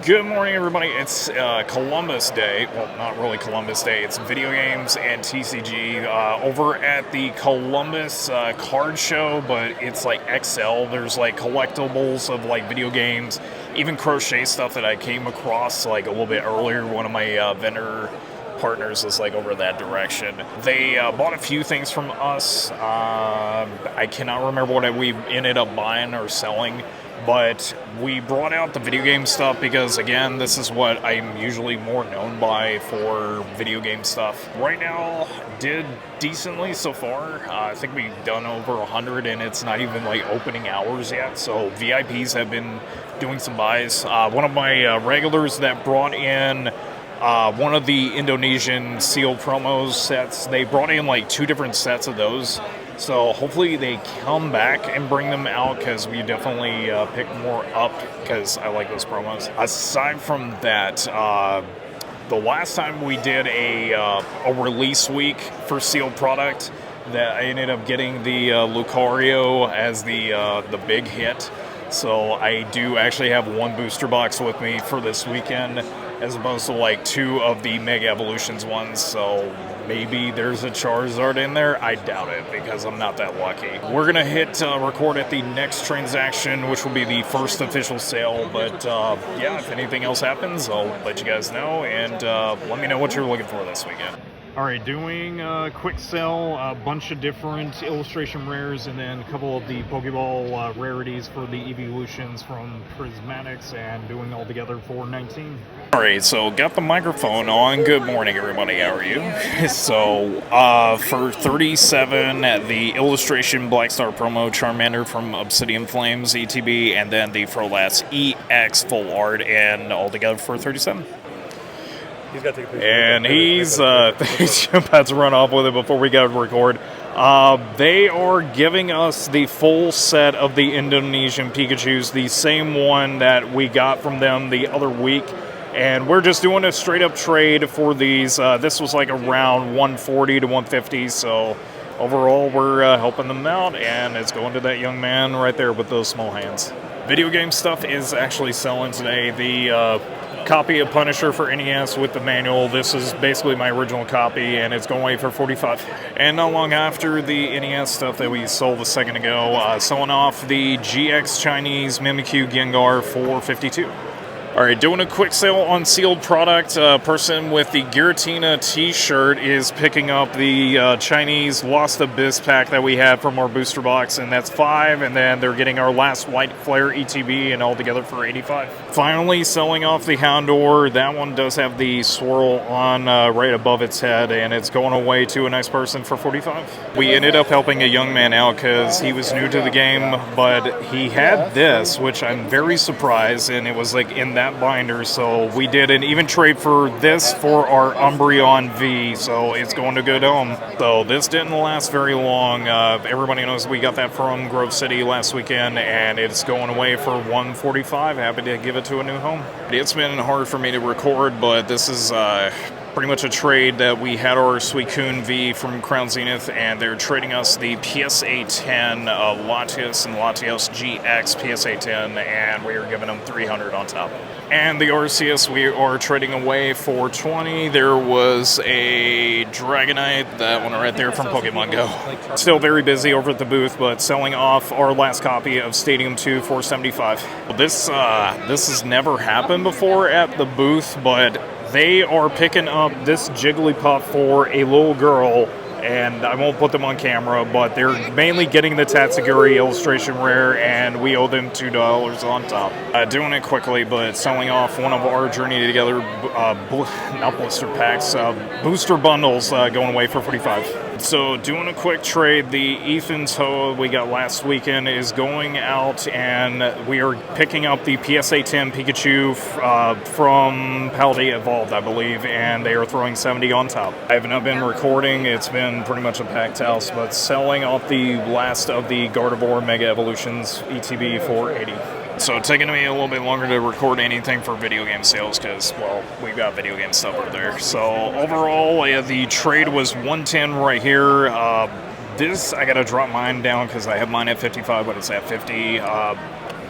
Good morning, everybody. It's Columbus Day. Well, not really Columbus Day. It's video games and TCG over at the Columbus card show, but it's like XL. There's like collectibles of like video games, even crochet stuff that I came across like a little bit earlier. One of my vendor partners is like over that direction. They bought a few things from us. I cannot remember what we ended up buying or selling. But we brought out the video game stuff because, again, this is what I'm usually more known by for video game stuff. Right now, did decently so far. I think we've done over 100, and it's not even like opening hours yet. So VIPs have been doing some buys. One of my regulars that brought in one of the Indonesian sealed promos sets, they brought in like 2 different sets of those. So hopefully they come back and bring them out because we definitely pick more up because I like those promos. Aside from that, the last time we did a release week for sealed product, that I ended up getting the Lucario as the big hit. So I do actually have 1 booster box with me for this weekend, as opposed to like 2 of the Mega Evolutions ones. So maybe there's a Charizard in there. I doubt it because I'm not that lucky. We're gonna hit record at the next transaction, which will be the first official sale. But yeah, if anything else happens, I'll let you guys know, and let me know what you're looking for this weekend. All right, doing a quick sell, a bunch of different illustration rares, and then a couple of the Pokeball rarities for the evolutions from Prismatics, and doing all together for 19. All right, so got the microphone on. Good morning, everybody. How are you? So for 37, the illustration Black Star promo Charmander from Obsidian Flames ETB, and then the Frolats EX full art, and all together for 37. He's got to take a picture. And he's about to run off with it before we got to record. They are giving us the full set of the Indonesian Pikachus, the same one that we got from them the other week. And we're just doing a straight-up trade for these. This was like around 140 to 150, so overall we're helping them out, and it's going to that young man right there with those small hands. Video game stuff is actually selling today. The copy of Punisher for NES with the manual. This is basically my original copy, and it's going away for 45. And not long after the NES stuff that we sold a second ago, selling off the GX Chinese Mimikyu Gengar for 52. All right, doing a quick sale on sealed product. Person with the Giratina t-shirt is picking up the Chinese Lost Abyss pack that we have from our booster box, and that's 5, and then they're getting our last White Flare ETB, and all together for 85. Finally, selling off the Houndour. That one does have the swirl on right above its head, and it's going away to a nice person for 45. We ended up helping a young man out because he was new to the game, but he had this, which I'm very surprised, and it was like in that binder, so we did an even trade for this for our Umbreon V, so it's going to good home. So this didn't last very long. Everybody knows we got that from Grove City last weekend, and it's going away for 145. Happy to give it to a new home. It's been hard for me to record, but this is pretty much a trade that we had our Suicune V from Crown Zenith, and they're trading us the PSA 10 Latios and Latios GX PSA 10, and we are giving them 300 on top. And the Arceus we are trading away for 20. There was a Dragonite, that one right there from Pokemon Go. Still very busy over at the booth, but selling off our last copy of Stadium 2 for 75. This has never happened before at the booth, but they are picking up this Jigglypuff for a little girl, and I won't put them on camera, but they're mainly getting the Tatsuguri illustration rare, and we owe them $2 on top. Doing it quickly, but selling off one of our Journey Together, not blister packs, booster bundles going away for 45. So doing a quick trade, the Ethan's Hoa we got last weekend is going out, and we are picking up the PSA 10 Pikachu from Paldea Evolved, I believe, and they are throwing 70 on top. I have not been recording, it's been pretty much a packed house, but selling off the last of the Gardevoir Mega Evolutions ETB for 80. So it's taking me a little bit longer to record anything for video game sales because, well, we've got video game stuff over there. So overall, the trade was 110 right here. This, I gotta drop mine down because I have mine at 55, but it's at 50.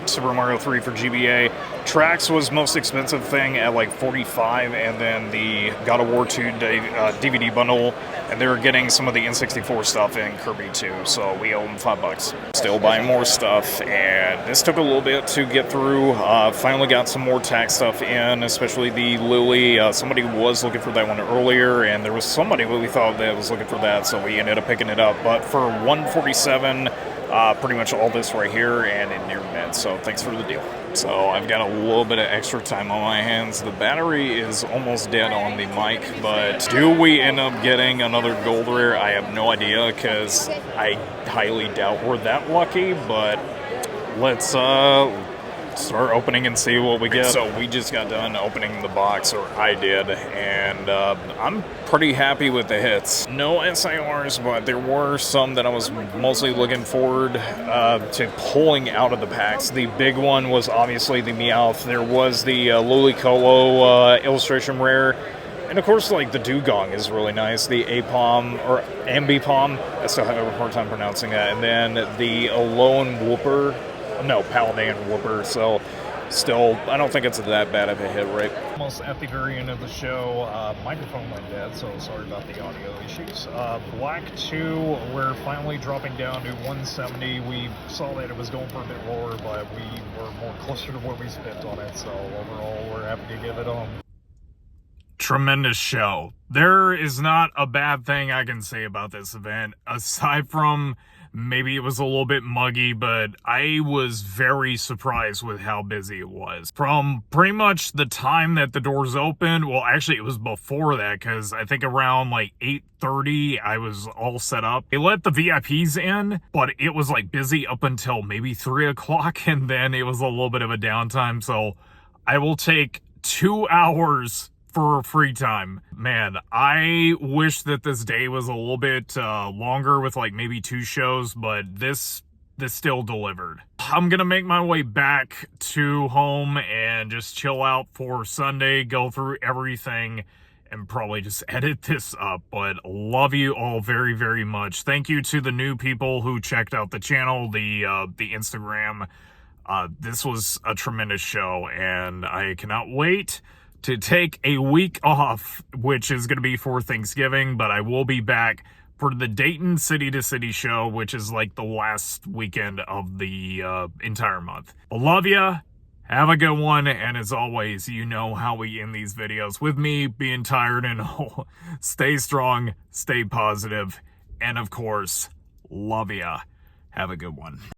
Super Mario 3 for GBA. Trax was most expensive thing at like $45, and then the God of War 2 DVD bundle, and they were getting some of the N64 stuff in Kirby too, so we owe them $5. Still buying more stuff, and this took a little bit to get through. Finally got some more tax stuff in, especially the Lily. Somebody was looking for that one earlier, and there was somebody who we thought that was looking for that, so we ended up picking it up. But for $147, pretty much all this right here and in near mint, so thanks for the deal. So I've got a little bit of extra time on my hands. The battery is almost dead on the mic, but do we end up getting another gold rare? I have no idea, because I highly doubt we're that lucky, but let's start opening and see what we get. So we just got done opening the box, or I did, and I'm pretty happy with the hits. No SIRs, but there were some that I was mostly looking forward to pulling out of the packs. The big one was obviously the Meowth. There was the Ludicolo illustration rare. And of course, like, the Dugong is really nice. The Apom, or Ambipom, I still have a hard time pronouncing that. And then the Alolan Whooper, no, Paladin Whooper. So still, I don't think it's that bad of a hit, right? Almost at the very end of the show, microphone went dead, so sorry about the audio issues. Black 2, we're finally dropping down to 170. We saw that it was going for a bit lower, but we were more closer to what we spent on it, so overall, we're happy to give it on. Tremendous show. There is not a bad thing I can say about this event, aside from maybe it was a little bit muggy, but I was very surprised with how busy it was. From pretty much the time that the doors opened, well, actually it was before that, because I think around like 8:30 I was all set up. They let the VIPs in, but it was like busy up until maybe 3 o'clock, and then it was a little bit of a downtime, so I will take 2 hours for free time. Man, I wish that this day was a little bit longer with like maybe 2 shows, but this still delivered. I'm gonna make my way back to home and just chill out for Sunday, go through everything, and probably just edit this up. But love you all very, very much. Thank you to the new people who checked out the channel, the Instagram. This was a tremendous show, and I cannot wait to take a week off, which is going to be for Thanksgiving, but I will be back for the Dayton City to City show, which is like the last weekend of the entire month. I love ya. Have a good one. And as always, you know how we end these videos with me being tired and all. Stay strong, stay positive, and of course, love ya. Have a good one.